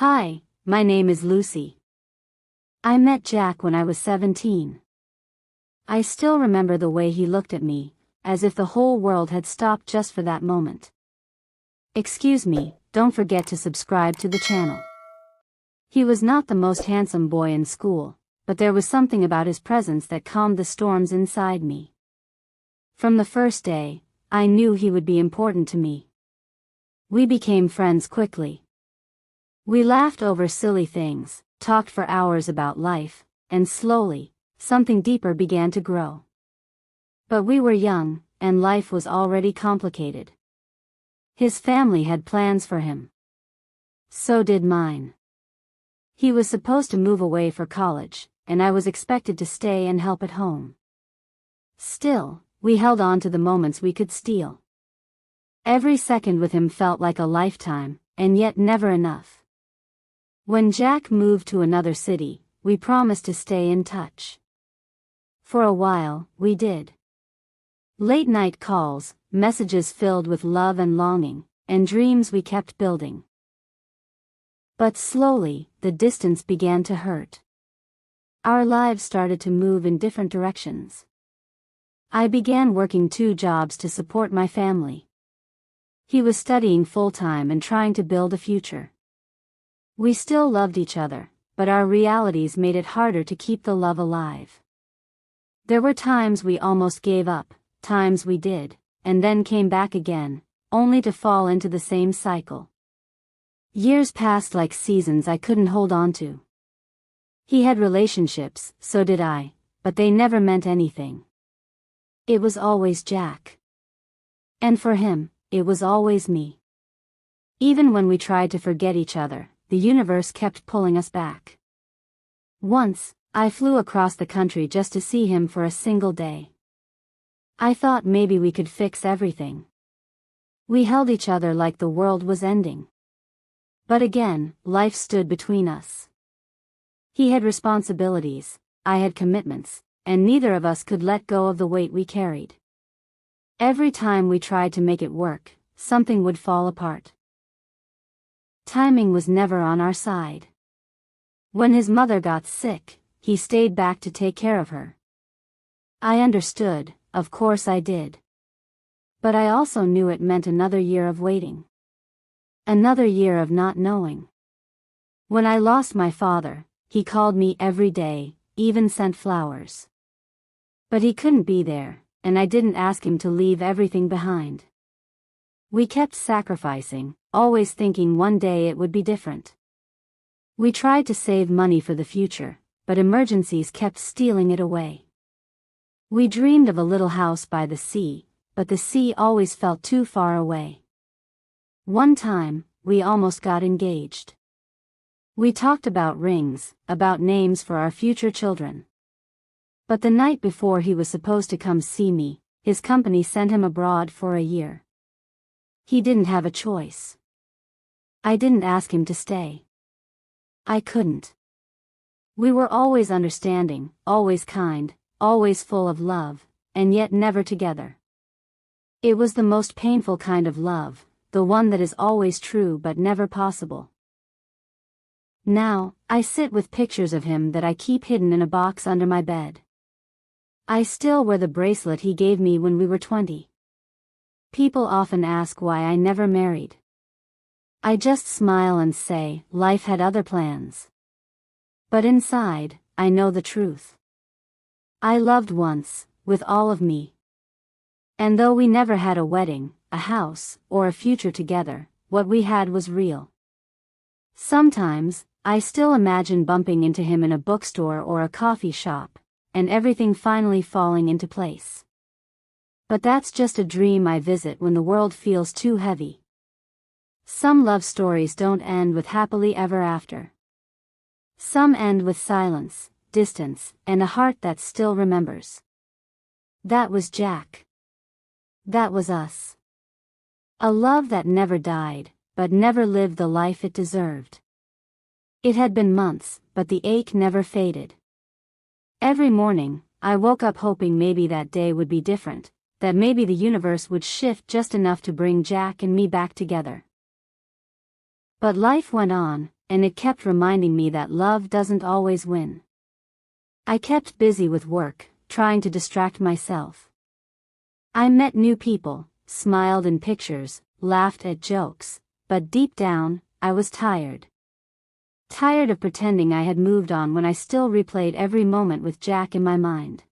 Hi, my name is Lucy. I met Jack when I was 17. I still remember the way he looked at me, as if the whole world had stopped just for that moment. Excuse me, don't forget to subscribe to the channel. He was not the most handsome boy in school, but there was something about his presence that calmed the storms inside me. From the first day, I knew he would be important to me. We became friends quickly. We laughed over silly things, talked for hours about life, and slowly, something deeper began to grow. But we were young, and life was already complicated. His family had plans for him. So did mine. He was supposed to move away for college, and I was expected to stay and help at home. Still, we held on to the moments we could steal. Every second with him felt like a lifetime, and yet never enough. When Jack moved to another city, we promised to stay in touch. For a while, we did. Late-night calls, messages filled with love and longing, and dreams we kept building. But slowly, the distance began to hurt. Our lives started to move in different directions. I began working 2 jobs to support my family. He was studying full-time and trying to build a future. We still loved each other, but our realities made it harder to keep the love alive. There were times we almost gave up, times we did, and then came back again, only to fall into the same cycle. Years passed like seasons I couldn't hold on to. He had relationships, so did I, but they never meant anything. It was always Jack. And for him, it was always me. Even when we tried to forget each other, the universe kept pulling us back. Once, I flew across the country just to see him for a single day. I thought maybe we could fix everything. We held each other like the world was ending. But again, life stood between us. He had responsibilities, I had commitments, and neither of us could let go of the weight we carried. Every time we tried to make it work, something would fall apart. Timing was never on our side. When his mother got sick, he stayed back to take care of her. I understood, of course I did. But I also knew it meant another year of waiting. Another year of not knowing. When I lost my father, he called me every day, even sent flowers. But he couldn't be there, and I didn't ask him to leave everything behind. We kept sacrificing, always thinking one day it would be different. We tried to save money for the future, but emergencies kept stealing it away. We dreamed of a little house by the sea, but the sea always felt too far away. One time, we almost got engaged. We talked about rings, about names for our future children. But the night before he was supposed to come see me, his company sent him abroad for a year. He didn't have a choice. I didn't ask him to stay. I couldn't. We were always understanding, always kind, always full of love, and yet never together. It was the most painful kind of love, the one that is always true but never possible. Now, I sit with pictures of him that I keep hidden in a box under my bed. I still wear the bracelet he gave me when we were 20. People often ask why I never married. I just smile and say, life had other plans. But inside, I know the truth. I loved once, with all of me. And though we never had a wedding, a house, or a future together, what we had was real. Sometimes, I still imagine bumping into him in a bookstore or a coffee shop, and everything finally falling into place. But that's just a dream I visit when the world feels too heavy. Some love stories don't end with happily ever after. Some end with silence, distance, and a heart that still remembers. That was Jack. That was us. A love that never died, but never lived the life it deserved. It had been months, but the ache never faded. Every morning, I woke up hoping maybe that day would be different, that maybe the universe would shift just enough to bring Jack and me back together. But life went on, and it kept reminding me that love doesn't always win. I kept busy with work, trying to distract myself. I met new people, smiled in pictures, laughed at jokes, but deep down, I was tired. Tired of pretending I had moved on when I still replayed every moment with Jack in my mind.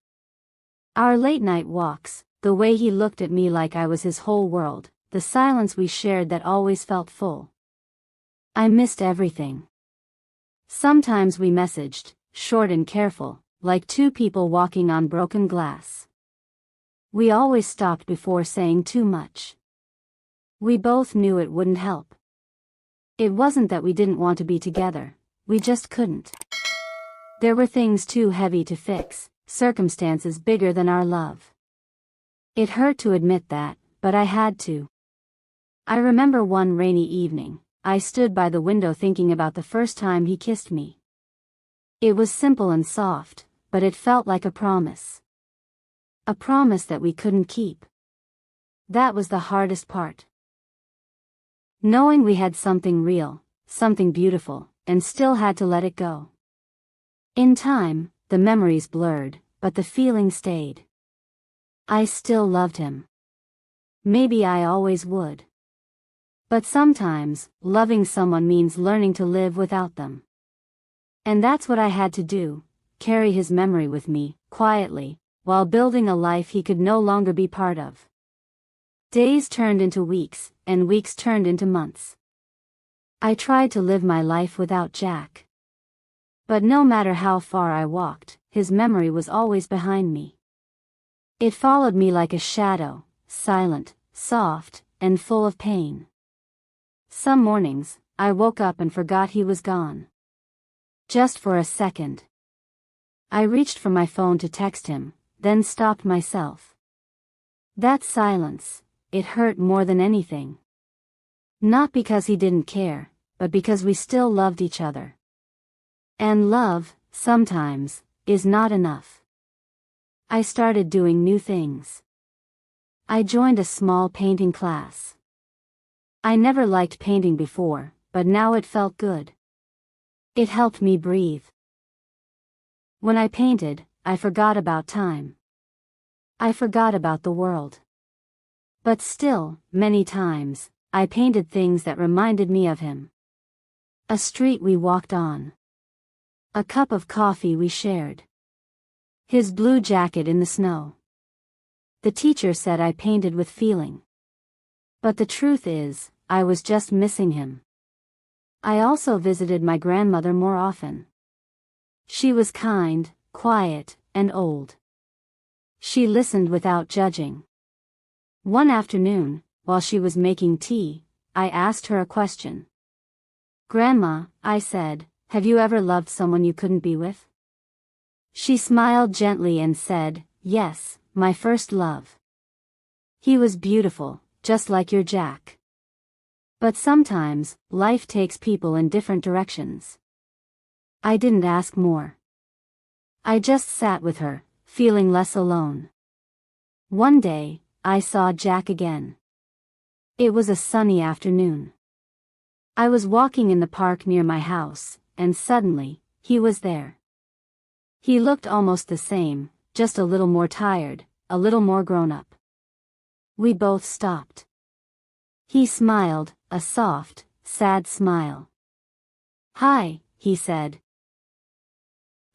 Our late-night walks, the way he looked at me like I was his whole world, the silence we shared that always felt full. I missed everything. Sometimes we messaged, short and careful, like two people walking on broken glass. We always stopped before saying too much. We both knew it wouldn't help. It wasn't that we didn't want to be together, we just couldn't. There were things too heavy to fix, circumstances bigger than our love. It hurt to admit that, but I had to. I remember one rainy evening, I stood by the window thinking about the first time he kissed me. It was simple and soft, but it felt like a promise. A promise that we couldn't keep. That was the hardest part. Knowing we had something real, something beautiful, and still had to let it go. In time, the memories blurred, but the feeling stayed. I still loved him. Maybe I always would. But sometimes, loving someone means learning to live without them. And that's what I had to do, carry his memory with me, quietly, while building a life he could no longer be part of. Days turned into weeks, and weeks turned into months. I tried to live my life without Jack. But no matter how far I walked, his memory was always behind me. It followed me like a shadow, silent, soft, and full of pain. Some mornings, I woke up and forgot he was gone. Just for a second. I reached for my phone to text him, then stopped myself. That silence, it hurt more than anything. Not because he didn't care, but because we still loved each other. And love, sometimes, is not enough. I started doing new things. I joined a small painting class. I never liked painting before, but now it felt good. It helped me breathe. When I painted, I forgot about time. I forgot about the world. But still, many times, I painted things that reminded me of him. A street we walked on. A cup of coffee we shared. His blue jacket in the snow. The teacher said I painted with feeling. But the truth is, I was just missing him. I also visited my grandmother more often. She was kind, quiet, and old. She listened without judging. One afternoon, while she was making tea, I asked her a question. "Grandma," I said, "have you ever loved someone you couldn't be with?" She smiled gently and said, "Yes, my first love. He was beautiful, just like your Jack. But sometimes, life takes people in different directions." I didn't ask more. I just sat with her, feeling less alone. One day, I saw Jack again. It was a sunny afternoon. I was walking in the park near my house, and suddenly, he was there. He looked almost the same, just a little more tired, a little more grown up. We both stopped. He smiled, a soft, sad smile. "Hi," he said.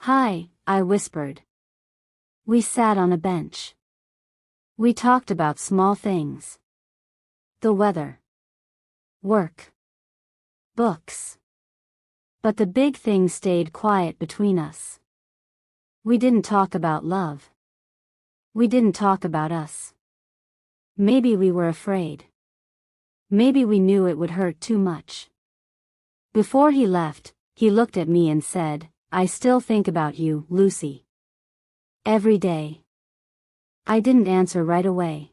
"Hi," I whispered. We sat on a bench. We talked about small things. The weather. Work. Books. But the big things stayed quiet between us. We didn't talk about love. We didn't talk about us. Maybe we were afraid. Maybe we knew it would hurt too much. Before he left, he looked at me and said, "I still think about you, Lucy. Every day." I didn't answer right away.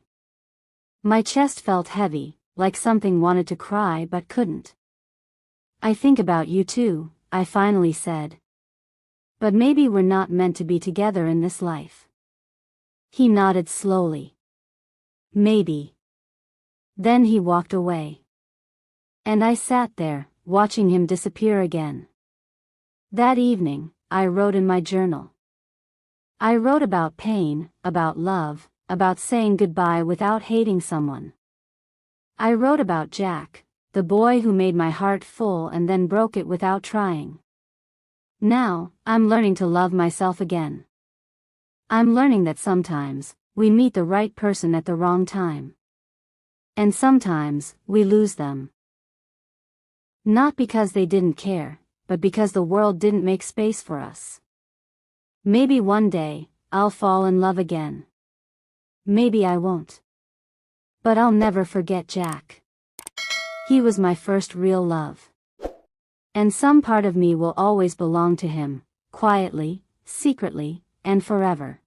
My chest felt heavy, like something wanted to cry but couldn't. "I think about you too," I finally said. "But maybe we're not meant to be together in this life." He nodded slowly. "Maybe." Then he walked away. And I sat there, watching him disappear again. That evening, I wrote in my journal. I wrote about pain, about love, about saying goodbye without hating someone. I wrote about Jack, the boy who made my heart full and then broke it without trying. Now, I'm learning to love myself again. I'm learning that sometimes, we meet the right person at the wrong time. And sometimes, we lose them. Not because they didn't care, but because the world didn't make space for us. Maybe one day, I'll fall in love again. Maybe I won't. But I'll never forget Jack. He was my first real love. And some part of me will always belong to him, quietly, secretly, and forever.